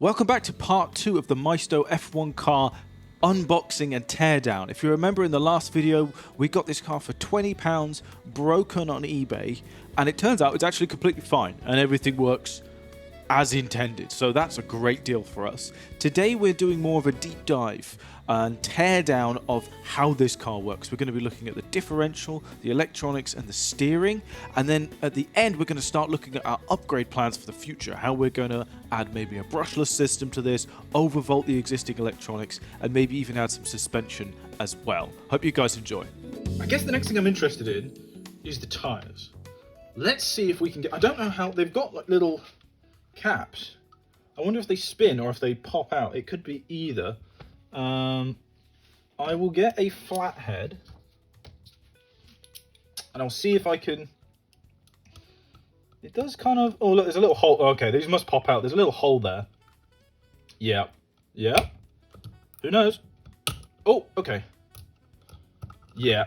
Welcome back to part 2 of the Maisto F1 car unboxing and teardown. If you remember in the last video, we got this car for £20 broken on eBay, and it turns out it's actually completely fine and everything works as intended. So that's a great deal for us. Today we're doing more of a deep dive and teardown of how this car works. We're going to be looking at the differential, the electronics and the steering, and then at the end we're going to start looking at our upgrade plans for the future, how we're going to add maybe a brushless system to this, overvolt the existing electronics, and maybe even add some suspension as well. Hope you guys enjoy. I guess the next thing I'm interested in is the tyres. Let's see if we can get... I don't know how... They've got like little caps. I wonder if they spin or if they pop out. It could be either. I will get a flathead and I'll see if I can... It does kind of... Oh, look, there's a little hole. Okay, these must pop out. There's a little hole there. Yeah. Yeah. Who knows? Oh, okay. Yeah.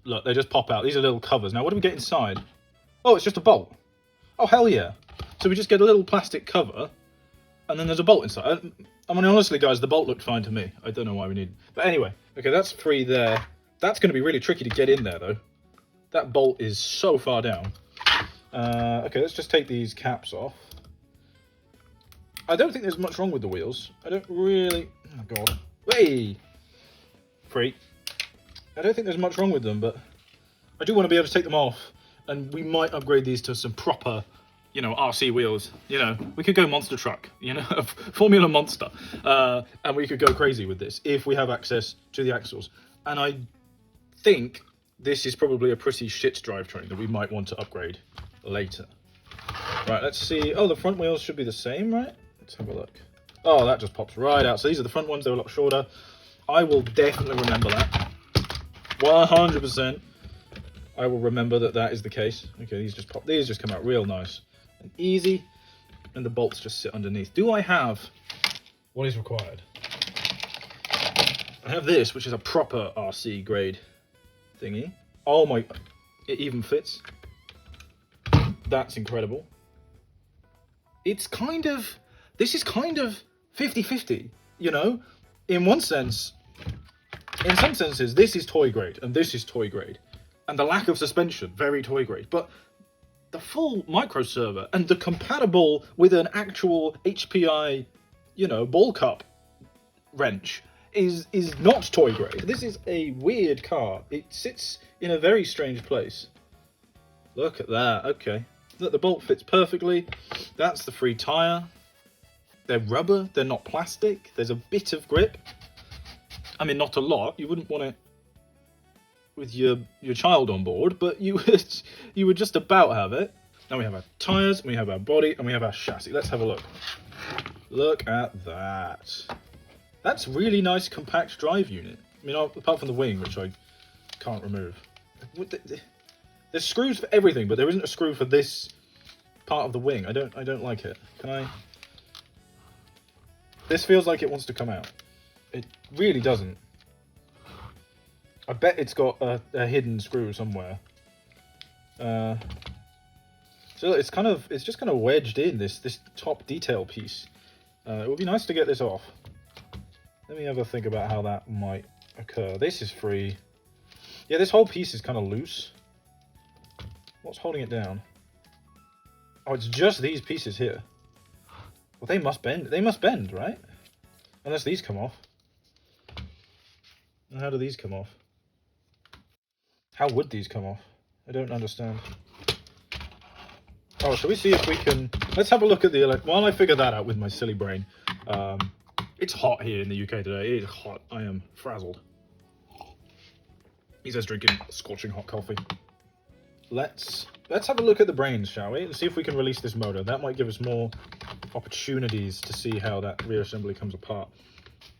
Look, they just pop out. These are little covers. Now, what do we get inside? Oh, it's just a bolt. Oh, hell yeah. So we just get a little plastic cover, and then there's a bolt inside. I mean, honestly, guys, the bolt looked fine to me. I don't know why we need... But anyway, okay, that's free there. That's going to be really tricky to get in there, though. That bolt is so far down. Okay, let's just take these caps off. I don't think there's much wrong with the wheels. I don't really... Oh, God. Hey! Free. I don't think there's much wrong with them, but I do want to be able to take them off, and we might upgrade these to some proper... you know, RC wheels, you know, we could go monster truck, you know, Formula Monster, and we could go crazy with this if we have access to the axles. And I think this is probably a pretty shit drivetrain that we might want to upgrade later. Right, let's see. Oh, the front wheels should be the same, right? Let's have a look. Oh, that just pops right out. So these are the front ones. They're a lot shorter. I will definitely remember that. 100%. I will remember that that is the case. Okay, these just pop. These just come out real nice and easy, and the bolts just sit underneath. Do I have what is required? I have this, which is a proper RC grade thingy. Oh my, it even fits. That's incredible. It's kind of, this is kind of 50-50, you know? In one sense, in some senses, this is toy grade, and this is toy grade. And the lack of suspension, very toy grade. But the full micro servo and the compatible with an actual HPI, you know, ball cup wrench is not toy grade. This is a weird car. It sits in a very strange place. Look at that. Okay. Look, the bolt fits perfectly. That's the free tire. They're rubber. They're not plastic. There's a bit of grip. I mean, not a lot. You wouldn't want it with your child on board, but you would just about have it. Now we have our tires, we have our body, and we have our chassis. Let's have a look. Look at that. That's really nice compact drive unit. I mean, apart from the wing, which I can't remove. There's screws for everything, but there isn't a screw for this part of the wing. I don't like it. Can I? This feels like it wants to come out. It really doesn't. I bet it's got a hidden screw somewhere. So it's just kind of wedged in this top detail piece. It would be nice to get this off. Let me have a think about how that might occur. This is free. Yeah, this whole piece is kind of loose. What's holding it down? Oh, it's just these pieces here. Well, they must bend. They must bend, right? Unless these come off. And how do these come off? How would these come off? I don't understand. Oh, shall we see if we can... Let's have a look at the... While I figure that out with my silly brain. It's hot here in the UK today. It is hot. I am frazzled. He's just drinking scorching hot coffee. Let's have a look at the brains, shall we? Let's see if we can release this motor. That might give us more opportunities to see how that rear assembly comes apart.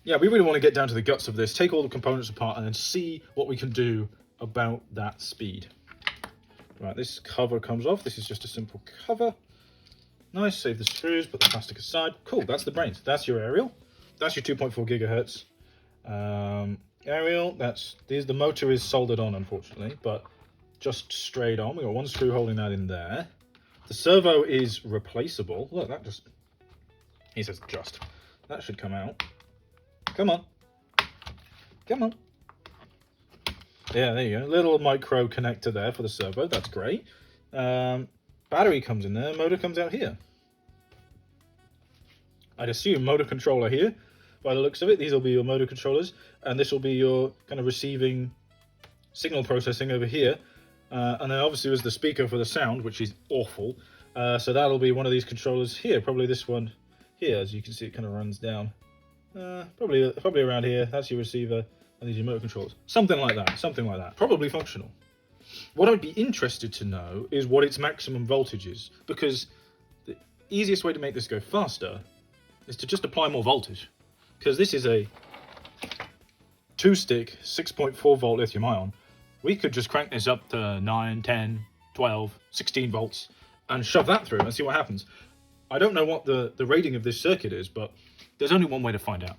Yeah, we really want to get down to the guts of this, take all the components apart, and then see what we can do about that speed. Right, this cover comes off. This is just a simple cover. Nice, save the screws, put the plastic aside. Cool, that's the brains. That's your aerial. That's your 2.4 gigahertz. Aerial, the motor is soldered on, unfortunately, but just straight on. We got one screw holding that in there. The servo is replaceable. Look, that just He says just. That should come out. Come on. Come on. Yeah, there you go. Little micro connector there for the servo. That's great. Battery comes in there. Motor comes out here. I'd assume motor controller here. By the looks of it, these will be your motor controllers. And this will be your kind of receiving signal processing over here. And then obviously there's the speaker for the sound, which is awful. So that'll be one of these controllers here. Probably this one here. As you can see, it kind of runs down. Probably around here. That's your receiver. And these are your motor controls. Something like that. Something like that. Probably functional. What I'd be interested to know is what its maximum voltage is. Because the easiest way to make this go faster is to just apply more voltage. Because this is a 2-stick 6.4 volt lithium ion. We could just crank this up to 9, 10, 12, 16 volts and shove that through and see what happens. I don't know what the rating of this circuit is, but there's only one way to find out.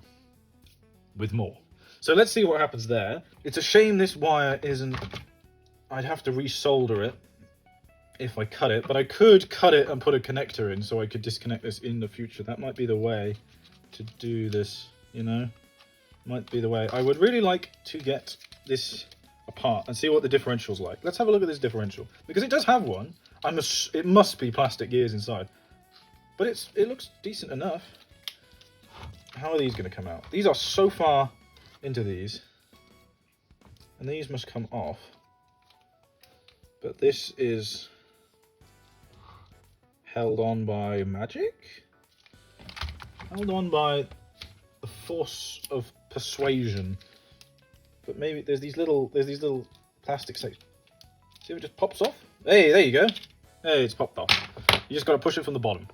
With more. So let's see what happens there. It's a shame this wire isn't... I'd have to resolder it if I cut it, but I could cut it and put a connector in so I could disconnect this in the future. That might be the way to do this, you know? Might be the way. I would really like to get this apart and see what the differential's like. Let's have a look at this differential. Because it does have one. It must be plastic gears inside. But it looks decent enough. How are these going to come out? These are so far into these. And these must come off. But this is held on by magic? Held on by the force of persuasion. But maybe there's these little plastic sections. See if it just pops off? Hey, there you go. Hey, it's popped off. You just got to push it from the bottom,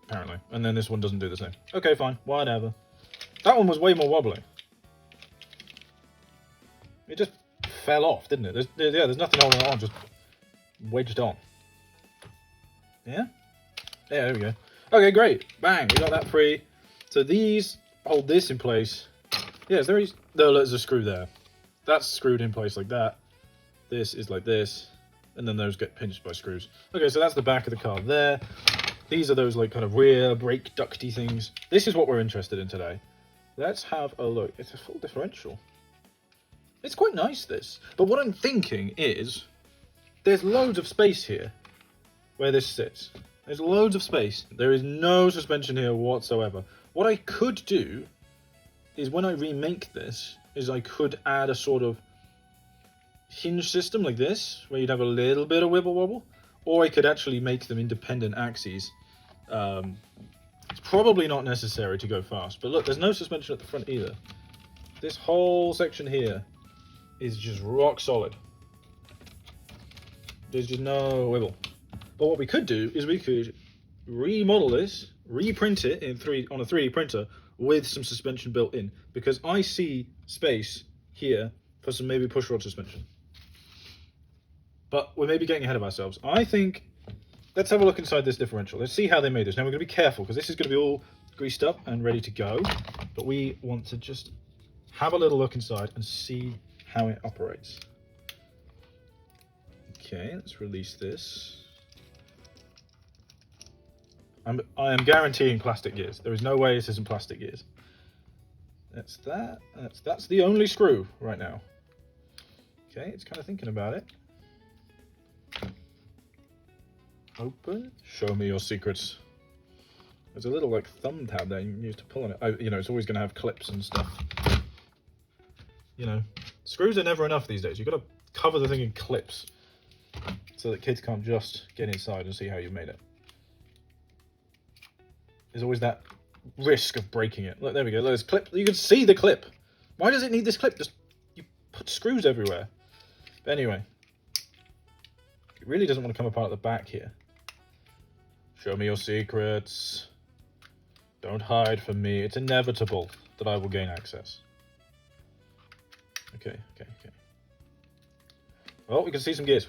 apparently. And then this one doesn't do the same. Okay, fine. Whatever. That one was way more wobbly. It just fell off, didn't it? There's nothing holding it on, just wedged on. Yeah? Yeah, there we go. Okay, great. Bang, we got that free. So these hold this in place. Yeah, there's a screw there. That's screwed in place like that. This is like this. And then those get pinched by screws. Okay, so that's the back of the car there. These are those like kind of rear brake ducty things. This is what we're interested in today. Let's have a look. It's a full differential. It's quite nice, this. But what I'm thinking is, there's loads of space here where this sits. There's loads of space. There is no suspension here whatsoever. What I could do is when I remake this, is I could add a sort of hinge system like this, where you'd have a little bit of wibble wobble, or I could actually make them independent axes. It's probably not necessary to go fast, but look, there's no suspension at the front either. This whole section here is just rock solid. There's just no wibble. But what we could do is we could remodel this, reprint it on a 3D printer with some suspension built in, because I see space here for some maybe push rod suspension. But we're maybe getting ahead of ourselves. I think, let's have a look inside this differential. Let's see how they made this. Now we're going to be careful, because this is going to be all greased up and ready to go. But we want to just have a little look inside and see how it operates. Okay, let's release this. I am guaranteeing plastic gears. There is no way this isn't plastic gears. That's that. That's the only screw right now. Okay, it's kind of thinking about it. Open. Show me your secrets. There's a little like thumb tab there you can use to pull on it. You know, it's always going to have clips and stuff. You know, screws are never enough these days. You've got to cover the thing in clips so that kids can't just get inside and see how you've made it. There's always that risk of breaking it. Look, there we go. There's clip. You can see the clip. Why does it need this clip? Just you put screws everywhere. But anyway, it really doesn't want to come apart at the back here. Show me your secrets. Don't hide from me. It's inevitable that I will gain access. Okay. Well, we can see some gears.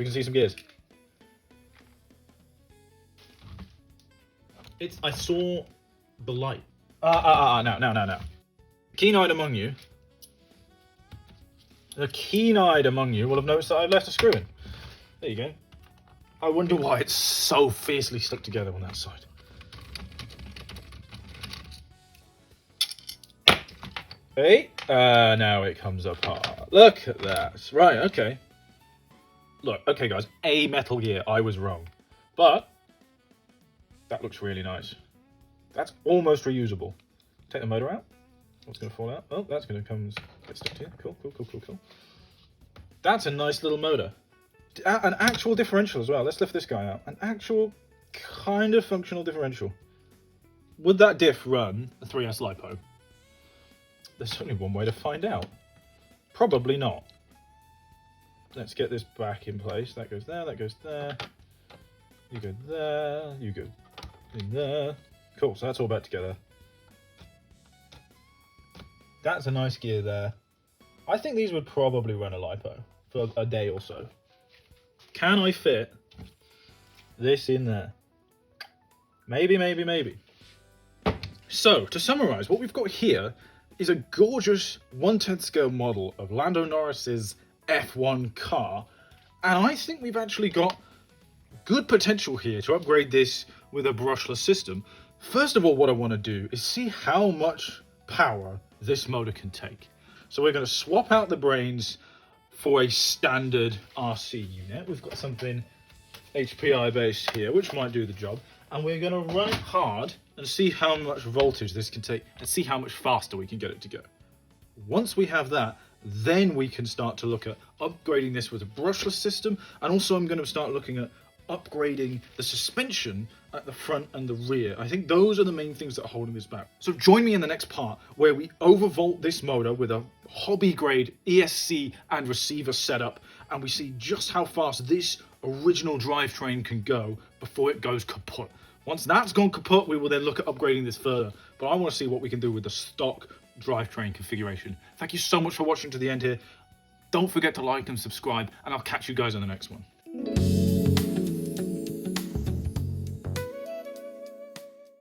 I saw the light. Now. Keen-eyed among you. The keen-eyed among you will have noticed that I've left a screw in. There you go. I wonder why it's so fiercely stuck together on that side. Hey, now it comes apart. Look at that. Right, okay. Look, okay, guys. A Metal Gear. I was wrong. But that looks really nice. That's almost reusable. Take the motor out. What's going to fall out? Oh, that's going to come get stuck here. Cool, cool, cool, cool, cool. That's a nice little motor. An actual differential as well. Let's lift this guy out. An actual kind of functional differential. Would that diff run a 3S LiPo? There's only one way to find out. Probably not. Let's get this back in place. That goes there, that goes there. You go there, you go in there. Cool, so that's all back together. That's a nice gear there. I think these would probably run a LiPo for a day or so. Can I fit this in there? Maybe, maybe, maybe. So, to summarize, what we've got here is a gorgeous 1/10 scale model of Lando Norris's F1 car, and I think we've actually got good potential here to upgrade this with a brushless system. First of all, what I want to do is see how much power this motor can take. So we're going to swap out the brains for a standard RC unit. We've got something HPI based here, which might do the job, and we're going to run it hard and see how much voltage this can take and see how much faster we can get it to go. Once we have that, then we can start to look at upgrading this with a brushless system, and also I'm going to start looking at upgrading the suspension at the front and the rear. I think those are the main things that are holding this back. So join me in the next part where we overvolt this motor with a hobby grade ESC and receiver setup, and we see just how fast this original drivetrain can go before it goes kaput. Once that's gone kaput, we will then look at upgrading this further. But I want to see what we can do with the stock drivetrain configuration. Thank you so much for watching to the end here. Don't forget to like and subscribe, and I'll catch you guys on the next one.